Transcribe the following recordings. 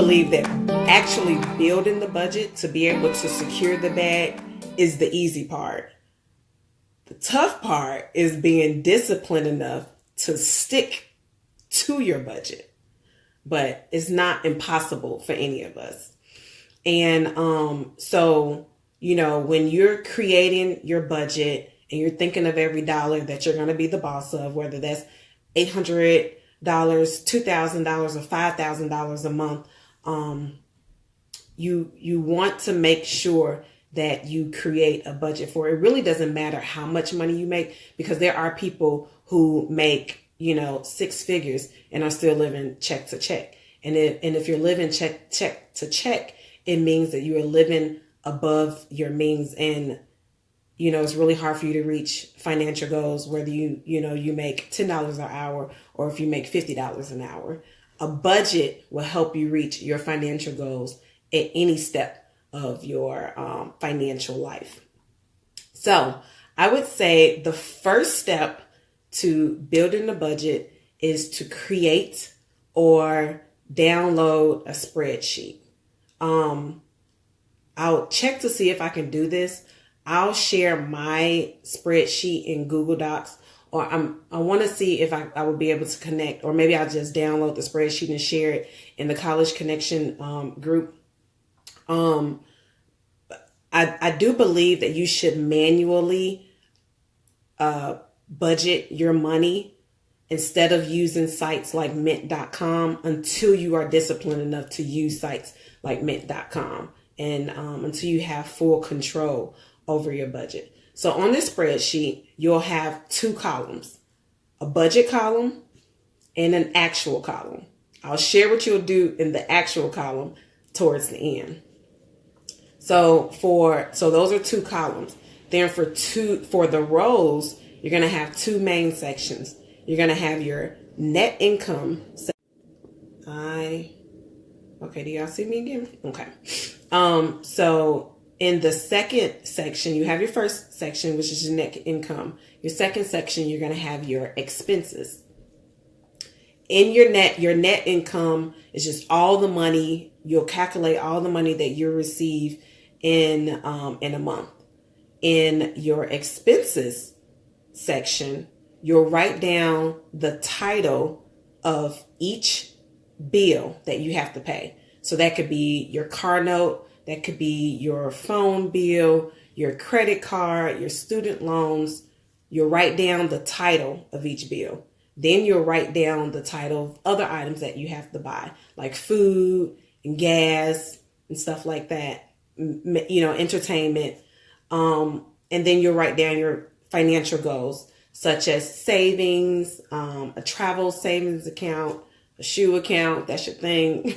believe that actually building the budget to be able to secure the bag is the easy part. The tough part is being disciplined enough to stick to your budget, but it's not impossible for any of us. And so, when you're creating your budget and you're thinking of every dollar that you're going to be the boss of, whether that's $800, $2,000, or $5,000 a month, you want to make sure that you create a budget for it. It really doesn't matter how much money you make, because there are people who make, six figures and are still living check to check. And if you're living check to check, it means that you are living above your means. And, it's really hard for you to reach financial goals, whether you make $10 an hour or if you make $50 an hour. A budget will help you reach your financial goals at any step of your financial life. So I would say the first step to building a budget is to create or download a spreadsheet. I'll check to see if I can do this. I'll share my spreadsheet in Google Docs, or I want to see if I will be able to connect, or maybe I'll just download the spreadsheet and share it in the College Connection group. I do believe that you should manually budget your money instead of using sites like mint.com until you are disciplined enough to use sites like mint.com and until you have full control over your budget. So on this spreadsheet, you'll have two columns, a budget column and an actual column. I'll share what you'll do in the actual column towards the end. So those are two columns. Then for the rows, you're going to have two main sections. You're going to have your net income. Okay, do y'all see me again? Okay. So in the second section, you have your first section, which is your net income. Your second section, you're going to have your expenses. In your net income is just all the money. You'll calculate all the money that you receive in a month. In your expenses section, you'll write down the title of each bill that you have to pay. So that could be your car note, that could be your phone bill, your credit card, your student loans. You'll write down the title of each bill. Then you'll write down the title of other items that you have to buy, like food and gas and stuff like that, entertainment. And then you'll write down your financial goals, such as savings, a travel savings account, a shoe account. That's your thing.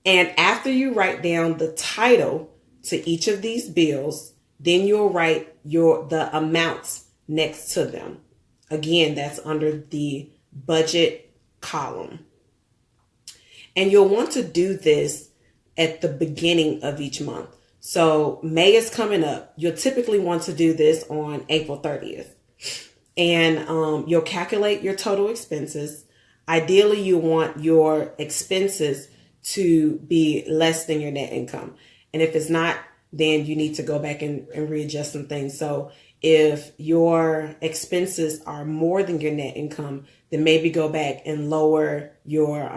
And after you write down the title to each of these bills, then you'll write the amounts next to them. Again, that's under the budget column. And you'll want to do this at the beginning of each month. So May is coming up. You'll typically want to do this on April 30th. And you'll calculate your total expenses. Ideally, you want your expenses to be less than your net income. And if it's not, then you need to go back and readjust some things. So if your expenses are more than your net income, then maybe go back and lower your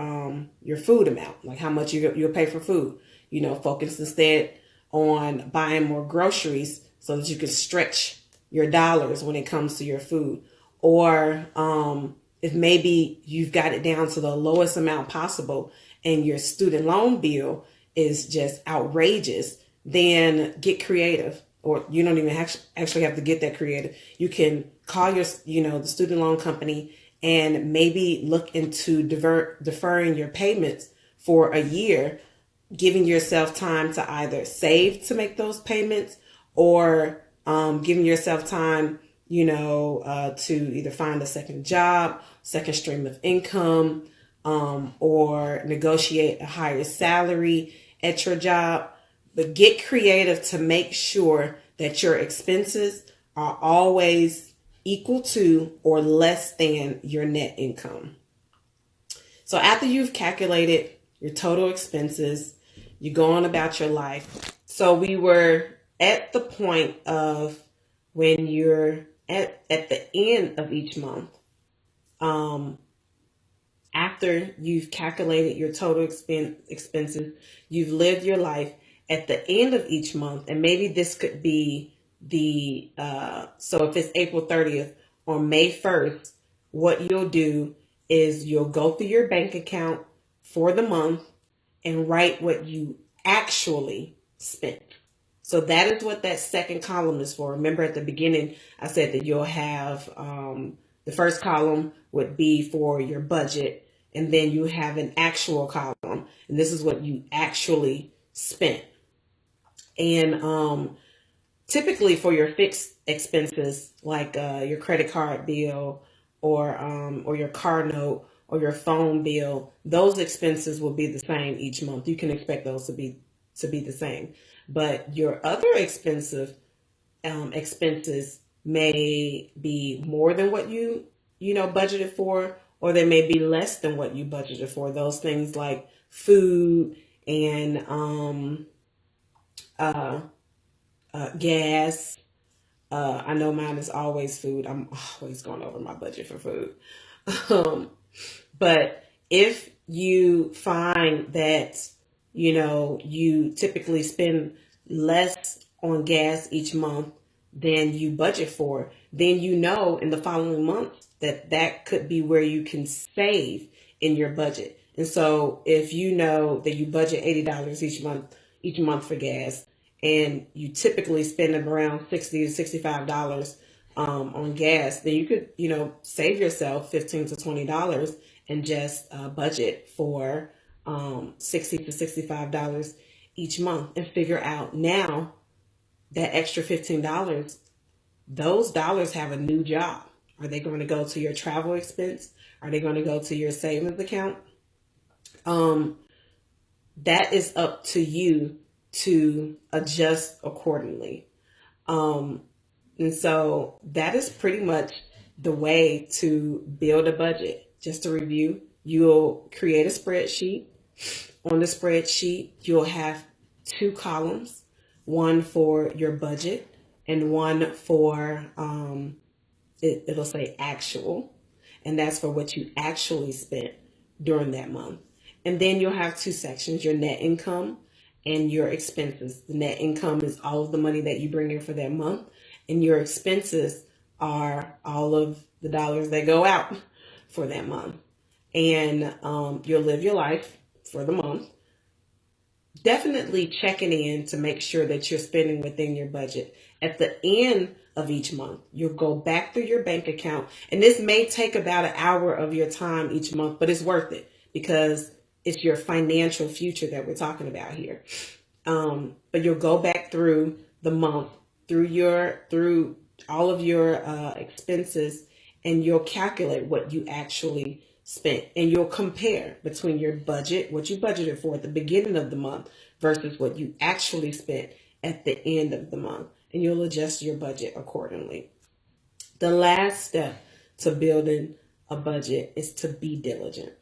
food amount, like how much you'll pay for food. Focus instead on buying more groceries so that you can stretch your dollars when it comes to your food. Or if maybe you've got it down to the lowest amount possible and your student loan bill is just outrageous, then get creative. Or you don't even actually have to get that creative. You can call the student loan company and maybe look into deferring your payments for a year, giving yourself time to either save to make those payments or giving yourself time, to either find a second job, second stream of income, or negotiate a higher salary at your job. But get creative to make sure that your expenses are always equal to or less than your net income. So after you've calculated your total expenses, you go on about your life. So we were at the point of when you're at the end of each month, um, after you've calculated your total expenses, you've lived your life at the end of each month, and maybe this could be so if it's April 30th or May 1st, what you'll do is you'll go through your bank account for the month and write what you actually spent. So that is what that second column is for. Remember at the beginning, I said that you'll have the first column would be for your budget, and then you have an actual column, and this is what you actually spent. And typically for your fixed expenses, like your credit card bill or your car note or your phone bill, those expenses will be the same each month. You can expect those to be the same. But your other expenses may be more than what you budgeted for, or they may be less than what you budgeted for. Those things like food and gas. I know mine is always food. I'm always going over my budget for food. But if you find that, you typically spend less on gas each month than you budget for, then in the following month that could be where you can save in your budget. And so if you know that you budget $80 each month for gas, and you typically spend around $60 to $65 on gas, then you could, save yourself $15 to $20 and just budget for $60 to $65 each month, and figure out now that extra $15, those dollars have a new job. Are they going to go to your travel expense? Are they going to go to your savings account? That is up to you to adjust accordingly. And so that is pretty much the way to build a budget. Just to review, you'll create a spreadsheet. On the spreadsheet, you'll have two columns, one for your budget and one for, it'll say actual, and that's for what you actually spent during that month. And then you'll have two sections, your net income and your expenses. The net income is all of the money that you bring in for that month, and your expenses are all of the dollars that go out for that month. And you'll live your life for the month, definitely checking in to make sure that you're spending within your budget. At the end of each month, you'll go back through your bank account, and this may take about an hour of your time each month, but it's worth it because it's your financial future that we're talking about here. But you'll go back through the month, through all of your expenses, and you'll calculate what you actually spent, and you'll compare between your budget, what you budgeted for at the beginning of the month, versus what you actually spent at the end of the month, and you'll adjust your budget accordingly. The last step to building a budget is to be diligent.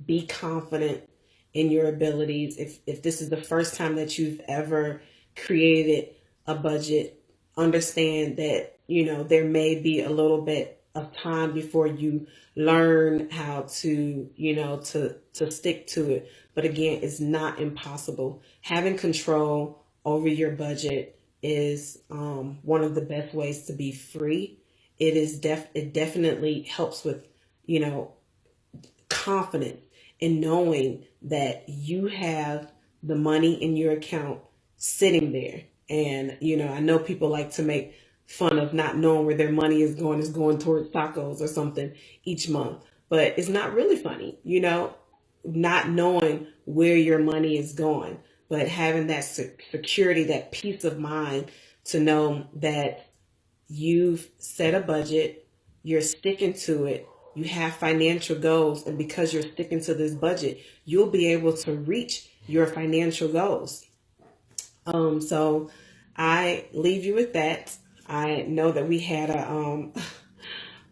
Be confident in your abilities. If this is the first time that you've ever created a budget, understand that, there may be a little bit of time before you learn how to, to stick to it. But again, it's not impossible. Having control over your budget is one of the best ways to be free. It definitely helps with, confidence in knowing that you have the money in your account sitting there. And, I know people like to make fun of not knowing where their money is going towards tacos or something each month. But it's not really funny, not knowing where your money is going, but having that security, that peace of mind to know that you've set a budget, you're sticking to it, you have financial goals, and because you're sticking to this budget, you'll be able to reach your financial goals. So I leave you with that. I know that we had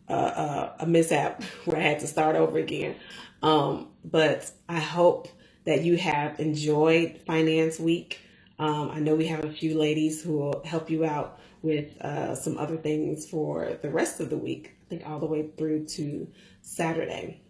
a mishap where I had to start over again. But I hope that you have enjoyed Finance Week. I know we have a few ladies who will help you out with some other things for the rest of the week. I think all the way through to Saturday.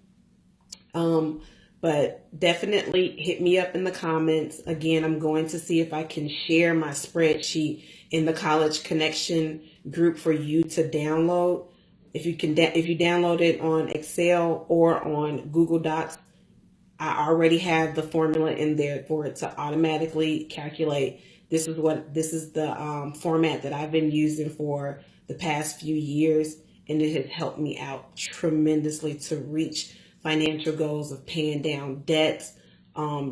But definitely hit me up in the comments. Again, I'm going to see if I can share my spreadsheet in the College Connection group for you to download. If you download it on Excel or on Google Docs, I already have the formula in there for it to automatically calculate. This is the format that I've been using for the past few years, and it has helped me out tremendously to reach financial goals of paying down debts,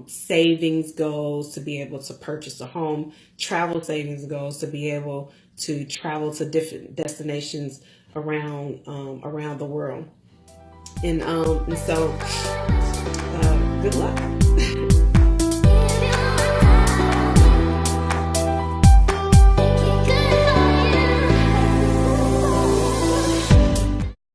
savings goals to be able to purchase a home, travel savings goals to be able to travel to different destinations around the world. And so good luck.